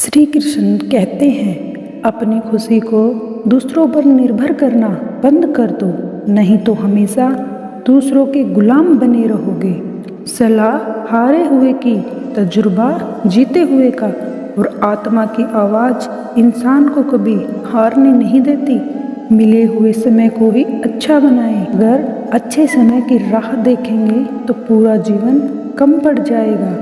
श्री कृष्ण कहते हैं, अपनी खुशी को दूसरों पर निर्भर करना बंद कर दो, नहीं तो हमेशा दूसरों के गुलाम बने रहोगे। सलाह हारे हुए की, तजुर्बा जीते हुए का, और आत्मा की आवाज़ इंसान को कभी हारने नहीं देती। मिले हुए समय को ही अच्छा बनाएं। अगर अच्छे समय की राह देखेंगे तो पूरा जीवन कम पड़ जाएगा।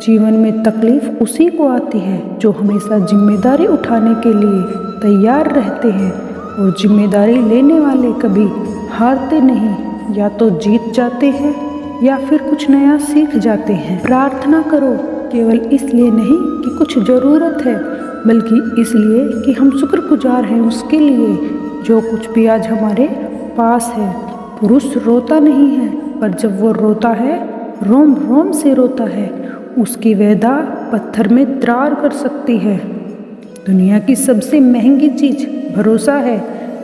जीवन में तकलीफ उसी को आती है जो हमेशा जिम्मेदारी उठाने के लिए तैयार रहते हैं, और जिम्मेदारी लेने वाले कभी हारते नहीं, या तो जीत जाते हैं या फिर कुछ नया सीख जाते हैं। प्रार्थना करो केवल इसलिए नहीं कि कुछ ज़रूरत है, बल्कि इसलिए कि हम शुक्रगुजार हैं उसके लिए जो कुछ भी आज हमारे पास है। पुरुष रोता नहीं है, पर जब वो रोता है रोम रोम से रोता है। उसकी वेदा पत्थर में दरार कर सकती है। दुनिया की सबसे महंगी चीज़ भरोसा है,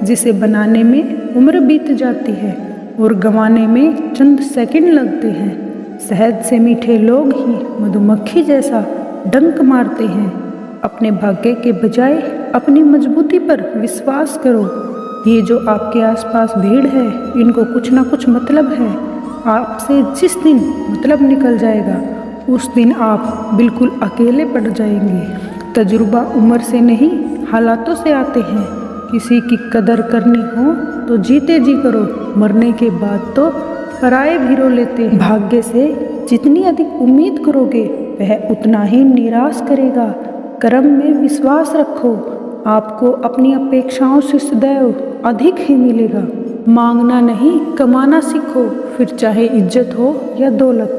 जिसे बनाने में उम्र बीत जाती है और गंवाने में चंद सेकंड लगते हैं। शहद से मीठे लोग ही मधुमक्खी जैसा डंक मारते हैं। अपने भाग्य के बजाय अपनी मजबूती पर विश्वास करो। ये जो आपके आसपास भीड़ है, इनको कुछ ना कुछ मतलब है। आपसे जिस दिन मतलब निकल जाएगा, उस दिन आप बिल्कुल अकेले पड़ जाएंगे। तजुर्बा उम्र से नहीं, हालातों से आते हैं। किसी की कदर करनी हो तो जीते जी करो, मरने के बाद तो पराए भी रो लेते हैं। भाग्य से जितनी अधिक उम्मीद करोगे, वह उतना ही निराश करेगा। कर्म में विश्वास रखो, आपको अपनी अपेक्षाओं से सदैव अधिक ही मिलेगा। मांगना नहीं, कमाना सीखो, फिर चाहे इज्जत हो या दौलत।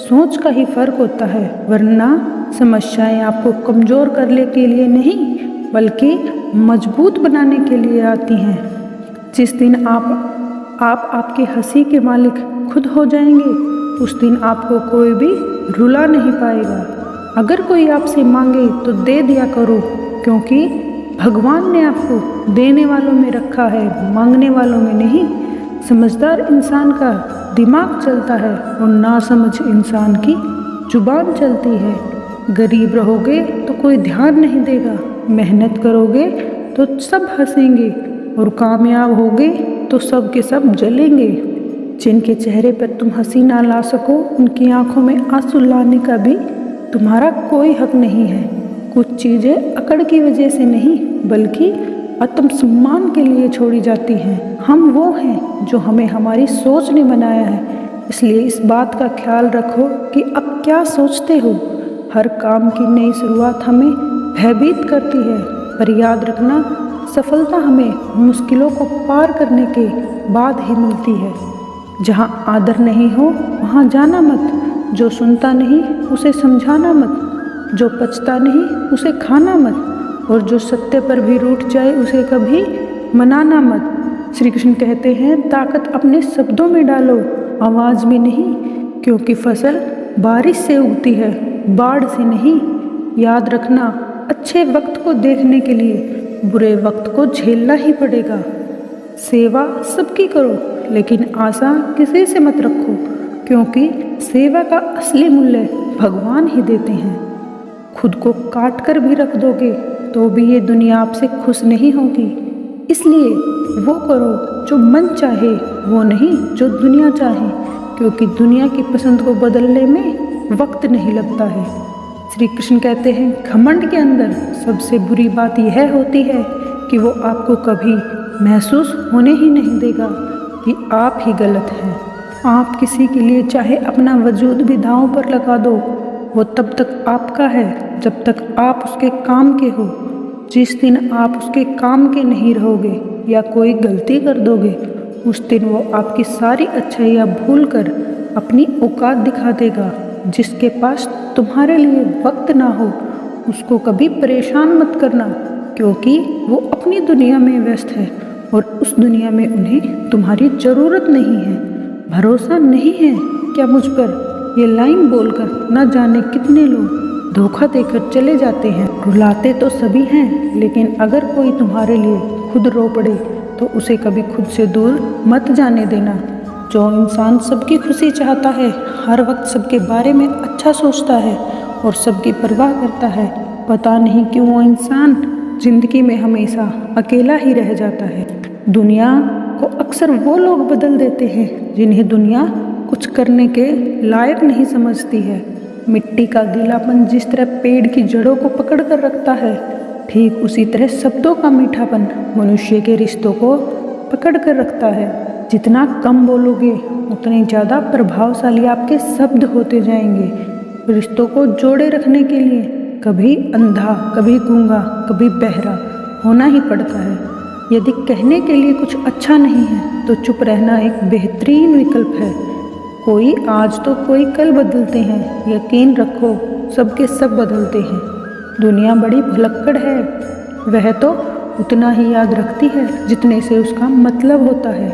सोच का ही फर्क होता है, वरना समस्याएं आपको कमज़ोर करने के लिए नहीं, बल्कि मजबूत बनाने के लिए आती हैं। जिस दिन आप आपके हंसी के मालिक खुद हो जाएंगे, उस दिन आपको कोई भी रुला नहीं पाएगा। अगर कोई आपसे मांगे तो दे दिया करो, क्योंकि भगवान ने आपको देने वालों में रखा है, मांगने वालों में नहीं। समझदार इंसान का दिमाग चलता है और नासमझ इंसान की जुबान चलती है। गरीब रहोगे तो कोई ध्यान नहीं देगा, मेहनत करोगे तो सब हंसेंगे, और कामयाब होगे तो सब के सब जलेंगे। जिनके चेहरे पर तुम हंसी ना ला सको, उनकी आंखों में आंसू लाने का भी तुम्हारा कोई हक नहीं है। कुछ चीज़ें अकड़ की वजह से नहीं, बल्कि आत्मसम्मान के लिए छोड़ी जाती हैं। हम वो हैं जो हमें हमारी सोच ने बनाया है, इसलिए इस बात का ख्याल रखो कि अब क्या सोचते हो। हर काम की नई शुरुआत हमें भयभीत करती है, पर याद रखना, सफलता हमें मुश्किलों को पार करने के बाद ही मिलती है। जहाँ आदर नहीं हो वहाँ जाना मत, जो सुनता नहीं उसे समझाना मत, जो पचता नहीं उसे खाना मत, और जो सत्य पर भी रूठ जाए उसे कभी मनाना मत। श्री कृष्ण कहते हैं, ताकत अपने शब्दों में डालो, आवाज़ में नहीं, क्योंकि फसल बारिश से उगती है, बाढ़ से नहीं। याद रखना, अच्छे वक्त को देखने के लिए बुरे वक्त को झेलना ही पड़ेगा। सेवा सबकी करो, लेकिन आशा किसी से मत रखो, क्योंकि सेवा का असली मूल्य भगवान ही देते हैं। खुद को काट कर भी रख दोगे तो भी ये दुनिया आपसे खुश नहीं होगी। इसलिए वो करो जो मन चाहे, वो नहीं जो दुनिया चाहे, क्योंकि दुनिया की पसंद को बदलने में वक्त नहीं लगता है। श्री कृष्ण कहते हैं, घमंड के अंदर सबसे बुरी बात यह होती है कि वो आपको कभी महसूस होने ही नहीं देगा कि आप ही गलत हैं। आप किसी के लिए चाहे अपना वजूद भी दांव पर लगा दो, वो तब तक आपका है जब तक आप उसके काम के हो। जिस दिन आप उसके काम के नहीं रहोगे या कोई गलती कर दोगे, उस दिन वो आपकी सारी अच्छाइयाँ भूल कर अपनी औकात दिखा देगा। जिसके पास तुम्हारे लिए वक्त ना हो, उसको कभी परेशान मत करना, क्योंकि वो अपनी दुनिया में व्यस्त है और उस दुनिया में उन्हें तुम्हारी ज़रूरत नहीं है। भरोसा नहीं है क्या मुझ पर? ये लाइन बोलकर न जाने कितने लोग धोखा देकर चले जाते हैं। रुलाते तो सभी हैं, लेकिन अगर कोई तुम्हारे लिए खुद रो पड़े तो उसे कभी खुद से दूर मत जाने देना। जो इंसान सबकी खुशी चाहता है, हर वक्त सबके बारे में अच्छा सोचता है और सबकी परवाह करता है, पता नहीं क्यों वो इंसान जिंदगी में हमेशा अकेला ही रह जाता है। दुनिया को अक्सर वो लोग बदल देते हैं जिन्हें दुनिया कुछ करने के लायक नहीं समझती है। मिट्टी का गीलापन जिस तरह पेड़ की जड़ों को पकड़ कर रखता है, ठीक उसी तरह शब्दों का मीठापन मनुष्य के रिश्तों को पकड़ कर रखता है। जितना कम बोलोगे उतने ज़्यादा प्रभावशाली आपके शब्द होते जाएंगे। रिश्तों को जोड़े रखने के लिए कभी अंधा, कभी गूंगा, कभी बहरा होना ही पड़ता है। यदि कहने के लिए कुछ अच्छा नहीं है तो चुप रहना एक बेहतरीन विकल्प है। कोई आज तो कोई कल बदलते हैं, यकीन रखो सबके सब बदलते हैं। दुनिया बड़ी भुलक्कड़ है, वह तो उतना ही याद रखती है जितने से उसका मतलब होता है।